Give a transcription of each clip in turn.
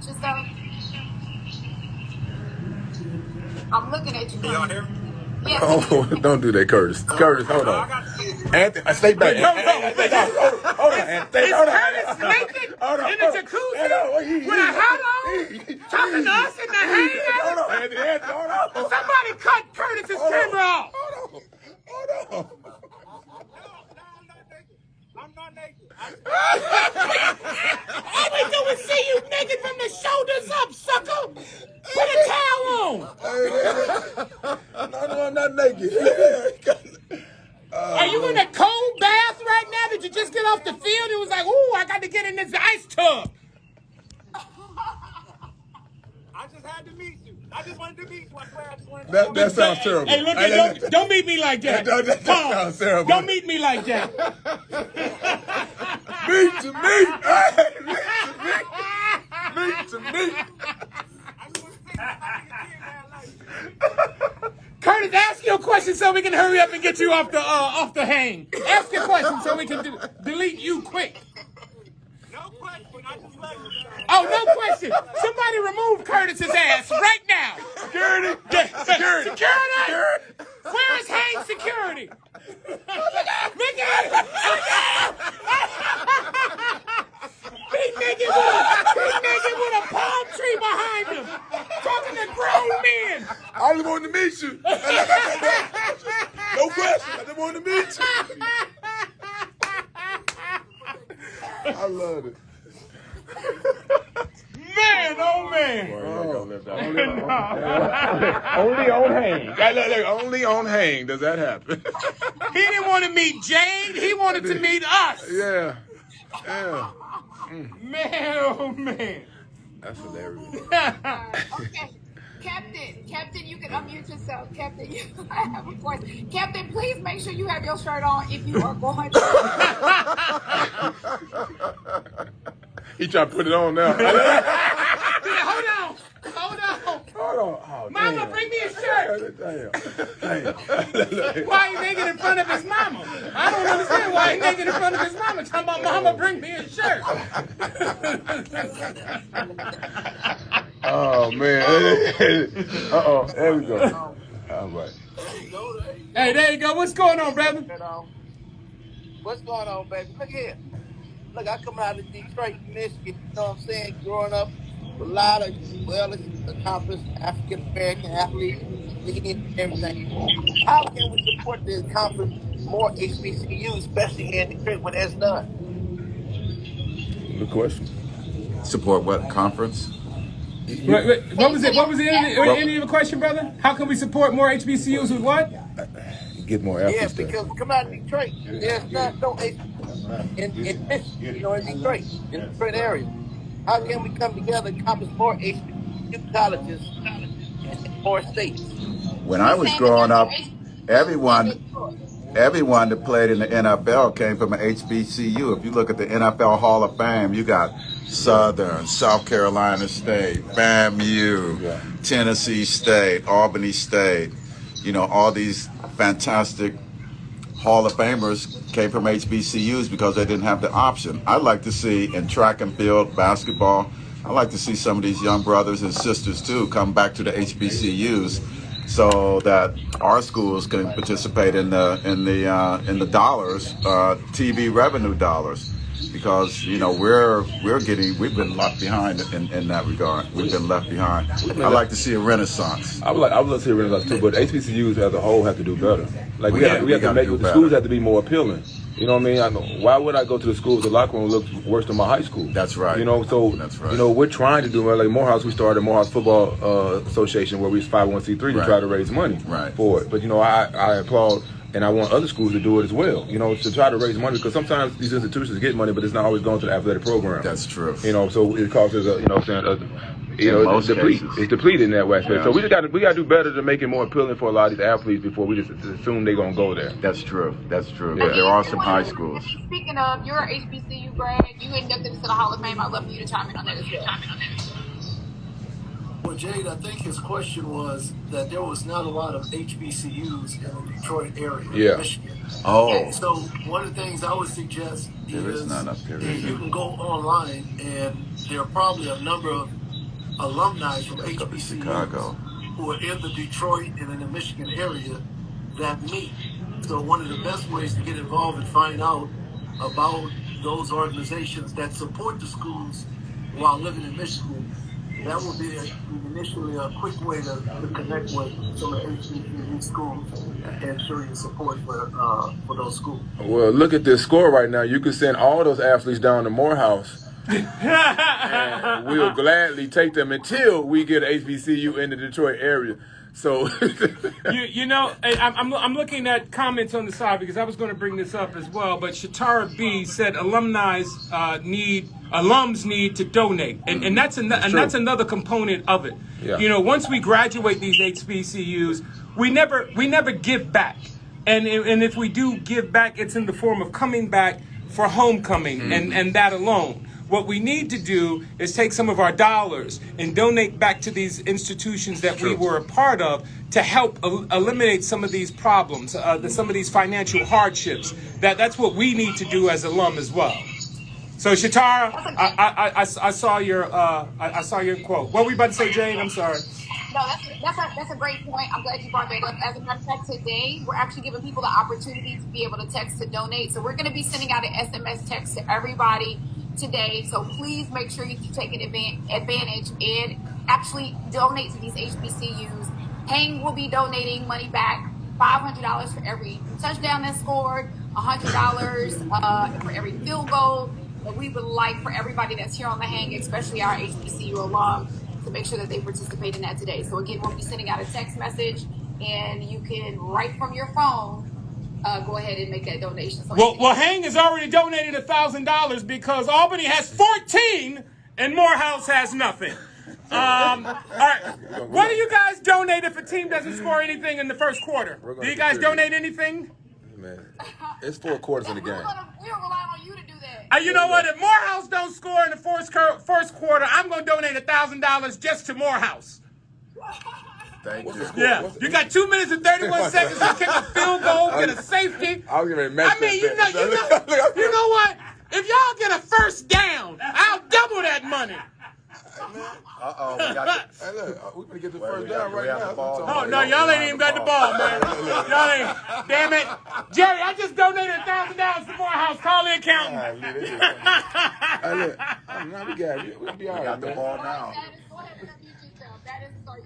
unmute yourself? I'm looking at you. Can y'all hear me? Yes. Oh, don't do that, Curtis. Curtis, hold on. Anthony, stay back. Hold on, Anthony. Is Curtis naked in the jacuzzi with a hat on, talking to us in the hangout? Hold on, Anthony, hold on. Somebody cut Curtis's camera off. Hold on. I'm not naked. All we do is see you naked from the shoulders up, sucker. Put a towel on. No, I'm not naked. Are you in a cold bath right now? Did you just get off the field? It was like, ooh, I got to get in this ice tub. I just had to meet you. I just wanted to meet you. I swear I just wanted to That sounds terrible. Hey, look, don't meet me like that. That sounds terrible. Don't meet me like that. Meet to me. Meet to me. I just want to say Curtis, ask your question so we can hurry up and get you off the hang. Ask your question so we can delete you quick. no question. I just love you. Oh, no question. Somebody remove Curtis's ass right now. Security. Security. Where is hang security? Look at He's naked with a palm tree behind him, talking to grown men. I just wanted to meet you. No question. I just wanted to meet you. I love it. Man, oh man. Only on hang. Look, only on hang does that happen. He didn't want to meet Jade. He wanted to meet us. Yeah. Man, oh man. That's hilarious. Okay. Captain, you can unmute yourself. Captain, I have a question. Captain, please make sure you have your shirt on if you are going to. He tried to put it on now. Hold on. Oh, Mama, damn. bring me a shirt. Damn. Why he naked in front of his mama? I don't understand why he naked in front of his mama. Talking about, Mama, bring me a shirt. Oh, man. Uh-oh. There we go. All right. Hey, there you go. What's going on, brother? What's going on, baby? Look here. Look, I come out of Detroit, Michigan, you know what I'm saying? Growing up with a lot of well-accomplished African-American athletes, and everything. How can we support the accomplish more HBCUs, especially here in Detroit, when that's done? Good question. Support what conference? Wait, what was it? What was the end of the question, brother? How can we support more HBCUs with what? Get more Yeah, athletes there. because come out of Detroit, there's not no HBCU in Michigan, you know, in Detroit area. How can we come together and accomplish more HBCU colleges in more states? When I was growing up, everyone that played in the NFL came from an HBCU. If you look at the NFL Hall of Fame, you got Southern, South Carolina State, FAMU, Tennessee State, Albany State. You know, all these fantastic Hall of Famers came from HBCUs because they didn't have the option. I'd like to see in track and field, basketball, I'd like to see some of these young brothers and sisters too come back to the HBCUs so that our schools can participate in the dollars, TV revenue dollars. Because you know we've been left behind in that regard. We've been left behind. I'd like to see a renaissance. I would love to see a renaissance too, but HBCUs as a whole have to do better. Like we have to make the better. schools have to be more appealing. You know what I mean? Why would I go to the school if the locker room looks worse than my high school? That's right. You know, so That's right. you know we're trying to do like Morehouse. We started Morehouse Football Association where we 501c3 to try to raise money for it. But you know, I applaud. And I want other schools to do it as well, you know, to try to raise money, because sometimes these institutions get money, but it's not always going to the athletic program. That's true. You know, so it causes it's depleted in that way. Yeah. So we got to do better to make it more appealing for a lot of these athletes before we just assume they're gonna go there. That's true. That's true. Yeah. There are some high schools. Speaking of, you're an HBCU grad. You inducted into the Hall of Fame. I'd love for you to chime in on that as well. Well, Jade, I think his question was that there was not a lot of HBCUs in the Detroit area, Michigan. Oh. So one of the things I would suggest is none up there. you can go online, and there are probably a number of alumni from HBCU Chicago who are in the Detroit and in the Michigan area that meet. So one of the best ways to get involved and find out about those organizations that support the schools while living in Michigan, that will be initially a quick way to connect with some of the HBCU schools and show your support for those schools. Well, look at this score right now. You can send all those athletes down to Morehouse, and we'll gladly take them until we get HBCU in the Detroit area. So, you know, I'm looking at comments on the side because I was going to bring this up as well. But Shatara B said alums need to donate, and that's another component of it. Yeah. You know, once we graduate these HBCUs, we never give back, and if we do give back, it's in the form of coming back for homecoming, and that alone. What we need to do is take some of our dollars and donate back to these institutions that we were a part of to help eliminate some of these problems, some of these financial hardships. That's what we need to do as alum as well. So Shatara, I saw your quote. What were you about to say, Jane? I'm sorry. No, that's a great point. I'm glad you brought that up. As a matter of fact, today we're actually giving people the opportunity to be able to text to donate. So we're going to be sending out an SMS text to everybody today. So please make sure you take advantage and actually donate to these HBCUs. Hang will be donating money back, $500 for every touchdown that's scored, $100 for every field goal. But we would like for everybody that's here on the Hang, especially our HBCU alum, to make sure that they participate in that today. So again, we'll be sending out a text message, and you can, right from your phone, go ahead and make that donation. So well, Hang has already donated $1,000 because Albany has 14 and Morehouse has nothing. All right, what do you guys donate if a team doesn't score anything in the first quarter? Do you guys donate anything? Man, it's 4 quarters in the game. We don't rely on you to do that. You know what? If Morehouse don't score in the first quarter, I'm going to donate $1,000 just to Morehouse. Thank you. Yeah, you got 2 minutes and 31 seconds to kick a field goal, get a safety. I was going to mention you know what? If y'all get a first down, I'll double that money. Uh-oh. Hey, look, we're going to get the first down right now. Oh, no, y'all ain't even got the ball, man. Y'all ain't. Damn it. Jerry, I just donated $1,000 to Morehouse. Call the accountant. Hey, look, we got it. We'll be all right, got the man. ball now. Go ahead and unmute yourself. That is for you.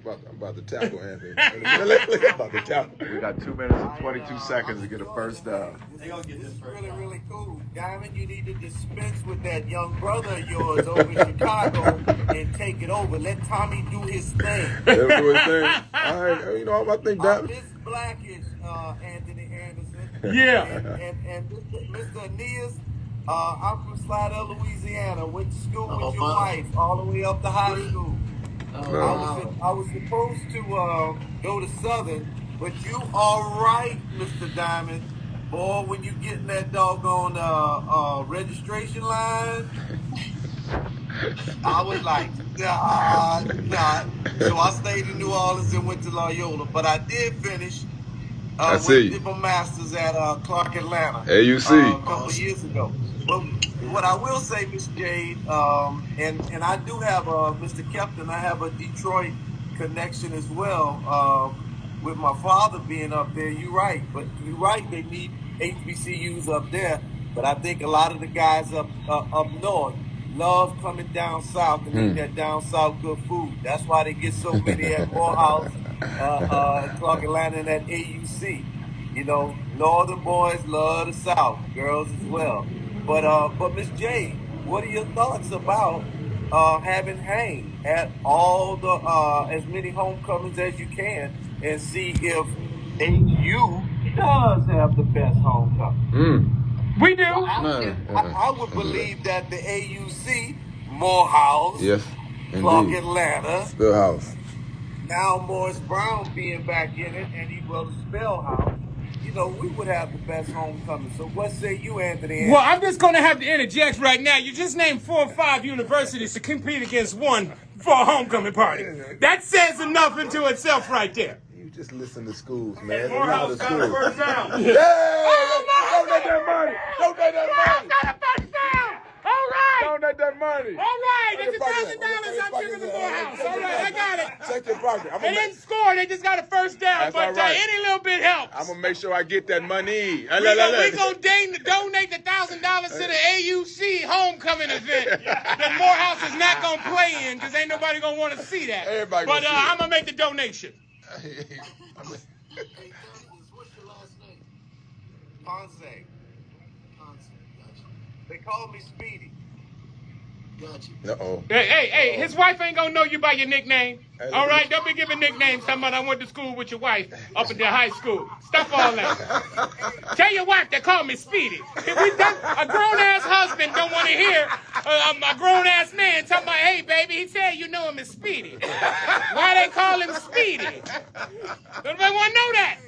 I'm about to tackle Anthony. I'm about to tackle. We got 2 minutes and 22 seconds to get a first down. This is really, really cool. Diamond, you need to dispense with that young brother of yours over in Chicago and take it over. Let Tommy do his thing. Let him do his thing. All right, you know, I think that. Miss Blackish, Anthony Anderson. Yeah. And Mr. Aeneas, I'm from Slidell, Louisiana. Went to school with your wife all the way up to high school. I was supposed to go to Southern, but you are right, Mr. Diamond. Boy, when you get in that doggone registration line, I was like, nah. So I stayed in New Orleans and went to Loyola. But I did finish with my master's at Clark Atlanta. AUC. A couple of years ago. But what I will say, Miss Jade, and I do have Mr. Kepton, I have a Detroit connection as well. With my father being up there, you're right. But you're right, they need HBCUs up there. But I think a lot of the guys up north love coming down south and eating that down south good food. That's why they get so many at Morehouse, Clark Atlanta, and at AUC. You know, northern boys love the south, girls as well. But Miss J, what are your thoughts about having Hang at all the as many homecomings as you can, and see if AU does have the best homecoming? We do. I would believe that the AUC, Morehouse, yes, Clark Atlanta, Spellhouse, now Morris Brown being back in it, and he will Spellhouse. You know, we would have the best homecoming. So what say you, Anthony? Well, I'm just going to have to interject right now. You just named 4 or 5 universities to compete against one for a homecoming party. That says enough into itself right there. You just listen to schools, man. Morehouse got a first down. Yeah! Donate that money! Donate that money! Got a first down! All right! Donate that money! All right! It's $1,000 I'm giving Thank you, partner. They didn't score. They just got a first down. That's But all right. any little bit helps. I'm gonna make sure I get that money. We're going to donate the $1,000 to the AUC homecoming event that Morehouse is not going to play in because ain't nobody going to want to see that. Everybody but gonna see I'm going to make the donation. Hey, what's your last name? Ponce. Ponce. Gotcha. They call me Speedy. Gotcha. Uh-oh. Hey, his wife ain't going to know you by your nickname. All right? Don't be giving nicknames talking about I went to school with your wife up until high school. Stop all that. Tell your wife they call me Speedy. A grown-ass husband don't want to hear a grown-ass man talking about, hey, baby, he said you know him as Speedy. Why they call him Speedy? Nobody want to know that.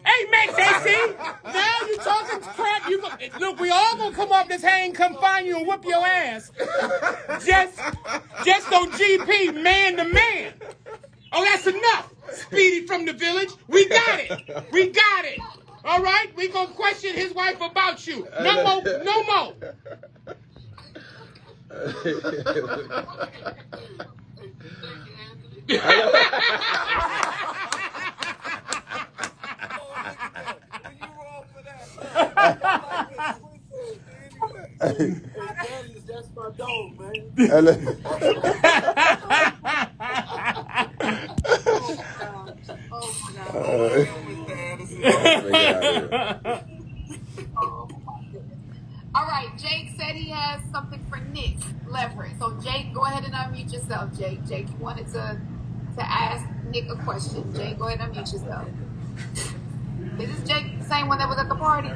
Hey, Max, AC, now you talking crap. Look, we all gonna come off this hang, come find you and whip your ass. Just on GP, man to man. Oh, that's enough. Speedy from the village. We got it. We got it. All right, we gonna question his wife about you. No more. No more. That's my dog, man. All right, Jake said he has something for Nick Leverett. So Jake, go ahead and unmute yourself, Jake. Jake, you wanted to ask Nick a question. Jake, go ahead and unmute yourself. Is this Jake the same one that was at the party?